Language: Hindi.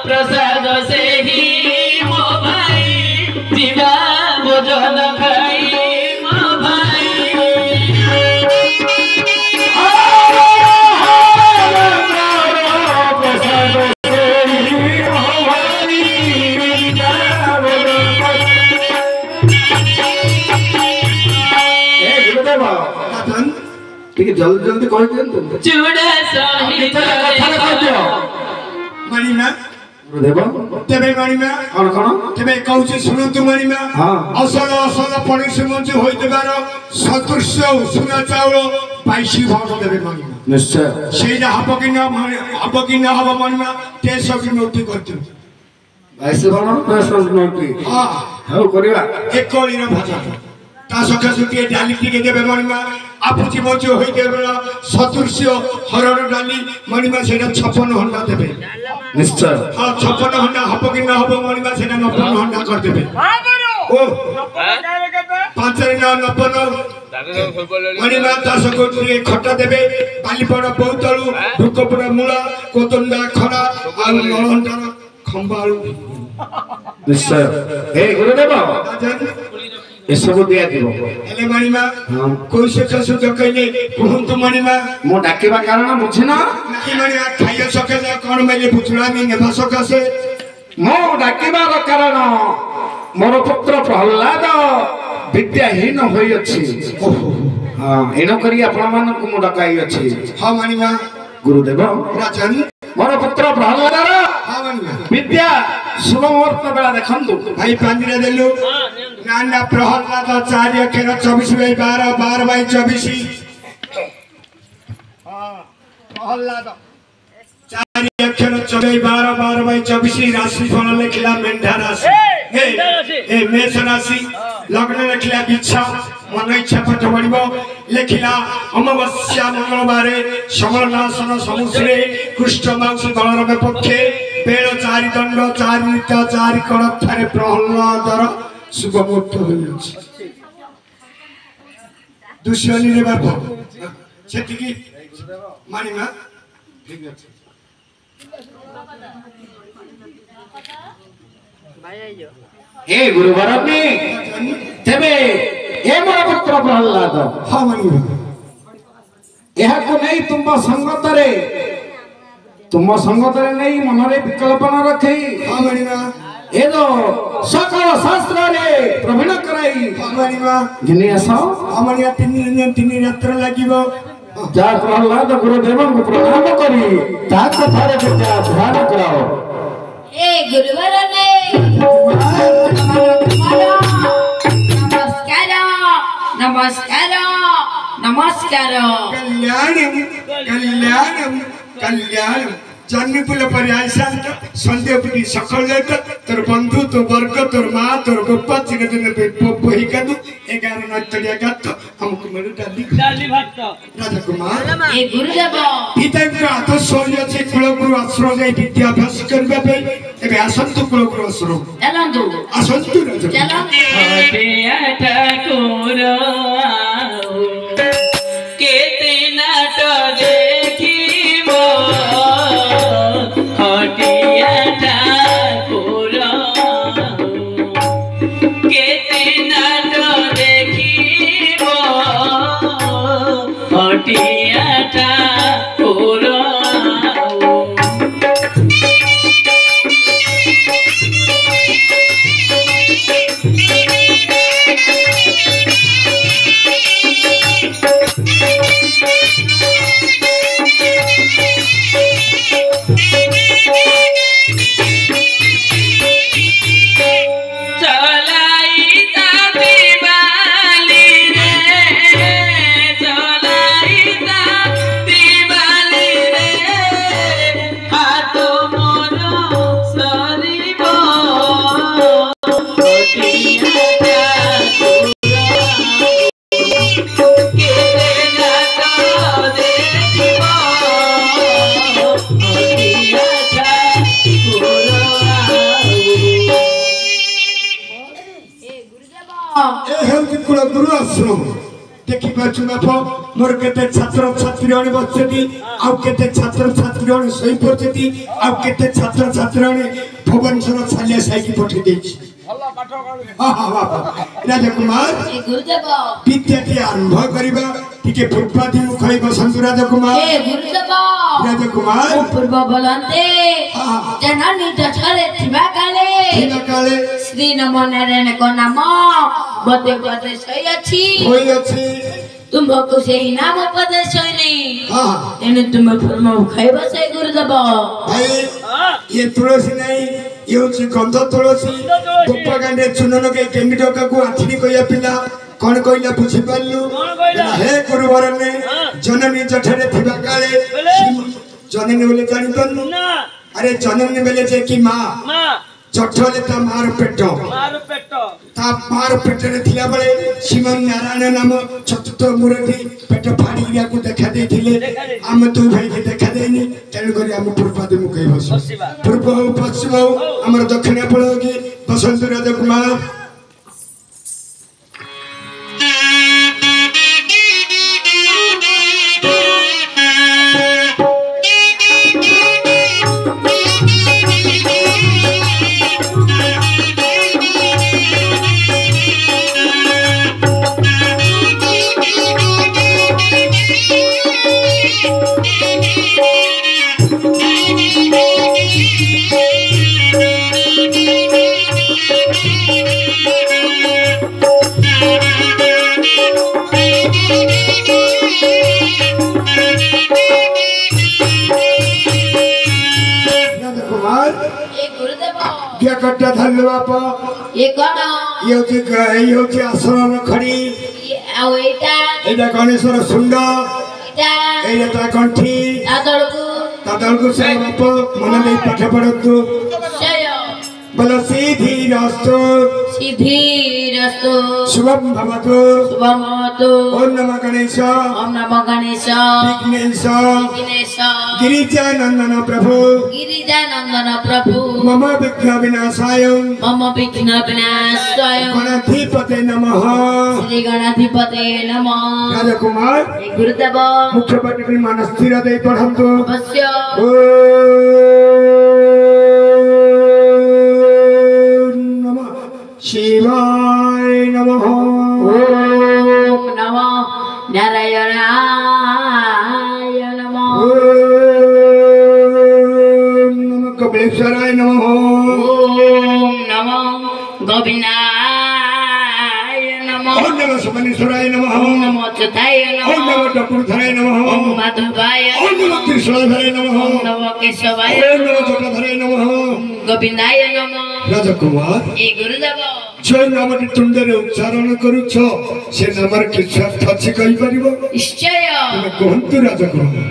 प्रसाद से ही मो भाई जीवा भोजन खाई मो भाई प्रसाद से ही मो भाई ठीक है जल्दी जल्दी कह दियंतु चूड़ा सहित मणिमा देबो तेबे मणिमा और कोन तेबे कहूची सुनतु मणिमा हां असल असल पड़ोसी मंच होइतबार सदृश्य सुना चाउल पाइसी भाग देबे मणिमा निश्चय सेटा हबो कि न हबो मणिमा ते सब नोटी करतु ऐसे बनो तो सब नोटी हां हाउ करिवा एक कोली रो भाजा ता सखा सुती डाली टिके देबे मणिमा आपुची मंच होइतबार सदृश्य हरड़ डाली मणिमा सेटा 56 घंटा देबे निश्चय हां 56 घंटा हबो कि न हबो मणिमा सेटा 90 घंटा कर देबे ओ 5 न 90 मणिमा 10 कोटी खटा देबे बालीपड़ बहुतलू भूकपुरा मूला कोतंडा खड़ा आ नळहंटार खंबाळू निश्चय हे गुरुदेव ए सब दिया दिबो एले मणिमा कोइ से कसु जकैले कुहंतु मणिमा मो डाकेबा कारण बुझिना नाकी मणिमा खाइयो सके कोन मैले बुझुला नि नेबा सकासे मो डाकेबा कारण मोर पुत्र प्रहलाद विद्याहीन होई अछि हां एनो करी आपण मान को मो डकाई अछि हां मणिमा गुरुदेव राजन मोर पुत्र प्रहलाद हां मणिमा विद्या शुभ मुहूर्त बेला देखंतु भाई पांदिरा देलु नाना प्रहलाद 4 अक्षर 24/12 12/24 हां प्रहलाद 4 अक्षर 24/12 राशि फल लिखला मेंढा राशि ए मेष राशि लग्न लिखला बिच्छा मन इच्छा पाठ पढ़िबो लिखला अमावस्या मंगलवार समरनाशन समुद्रे कृष्ण मांस बलराम पक्षे बेल 4 दंड 4 नित्य 4 कड़क थारे प्रहलादर शुभ मुहूर्त होइछ दुश्मनी रे बाप सेति की मानिमा ठीक अछि हे गुरुवरनी तेबे हे मोर पुत्र प्रहलाद हां मानिमा एहा को नहीं तुम संगतरे नहीं मनरे विकल्पना रखी हां मानिमा ए दो सकल शास्त्र रे प्रवीण कराई हां मानिमा जिने आसो हां मानिया 3 दिन 3 रात्र लागिबो जा प्रहलाद गुरुदेव को प्रणाम करी ता कथारे विद्या ध्यान कराओ ए गुरुवर ने नमस्कार नमस्कार कल्याणम जन्मपुल पर्याय शांत संध्यापुटी सकल जात तोर बंधु तो वर्ग तोर मां तोर गोपा चिरदिन बही कादु 11 नटड़िया गात हमको मेरे डाली भक्त राजा कुमार ए गुरुदेव पितांकर आदर्शर्य छे कुलगुरु आश्रय जाई विद्याभ्यास करबा पे एबे आसंतु कुलगुरु आश्रय चलंतु आसंतु राजा चलंतु हटे ठाकुर केते नाट देखिबो हटिया ठाकुर केते नाट देखिबो हटिया ठाकुर ए हेउची कुल गुरु आश्रम देखि पाछु बाप मोर केते छात्र छात्री बसती आ केते छात्र छात्री सही पड़ती आ केते छात्र छात्री भुवनेश्वर छालिया साइकी पठि देछि राजकुमार ए गुरुदेव विद्यार्थी आरंभ करिबा टिके फुटपाथी मुखई बसंत राजकुमार ए गुरुदेव राजकुमार पूर्व बोलन्ते जननी जठरे थिबा काले श्री नमो नारायण को नाम बते बते सही अछि होई अछि तुमको सही नाम उपदेश नहीं हां तेने तुम फर्म खाइबा से गुरुदेव भाई ये तुलसी नहीं ये होची गंध तुलसी गोपा गांडे चुनन के केंगी टका को आठनी कया पिला कोन कइला बुझि पालु हे गुरुवर ने जननी जठरे थिबा काले जननी बोले जानि पालु अरे जननी बोले जे कि मां जठले ता मार पेट ता मार पेट रे थिला बळे श्रीमान नारायण नाम चतुर्थ मूर्ति पेट फाड़ी गया को देखा देथिले हम तू भाई के देखा देनी तेन करी हम पूर्वादे मुखई बस पूर्व हो पश्चिम हो हमर दक्षिण पळोगी बसंत राजकुमार क्या कट्टा धल्ले बापा ये कौन ये होची आश्रम खड़ी आओ एटा गणेश्वर सुंड एटा एटा कंठी तादळकु से बापा मन नहीं पाठ पढतु जय बोलो सिद्धिरस्तु शुभम भवतु ओम नमः गणेश विघ्नेश गिरिजानंदन प्रभु मम विघ्न विनाशाय गणाधिपते नमः श्री गणाधिपते नमः राजकुमार गुरुदेव मुख्य पाठ की मन स्थिर दे पढ़ंतु अवश्य शिवाय नमः ओम नमः नारायणाय नमः ओम नमः कपिलेश्वराय नमः ओम नमः गोविंदाय नमः ओम नमः सुमनेश्वराय नमः ओम नमो अच्युताय ओम नमः नमः टपुरधराय नमः ओम माधवाय ओम नमः त्रिशूलधराय नमः ओम नमो केशवाय ओम नमः जटाधराय नमः ओम गोविंदाय नमः राजकुमार ए गुरुदेव जो नामटी तुंडरे उच्चारण करूछ से नामर किछ अर्थ अछि कहि परिबो निश्चय तुम कहंतु राजकुमार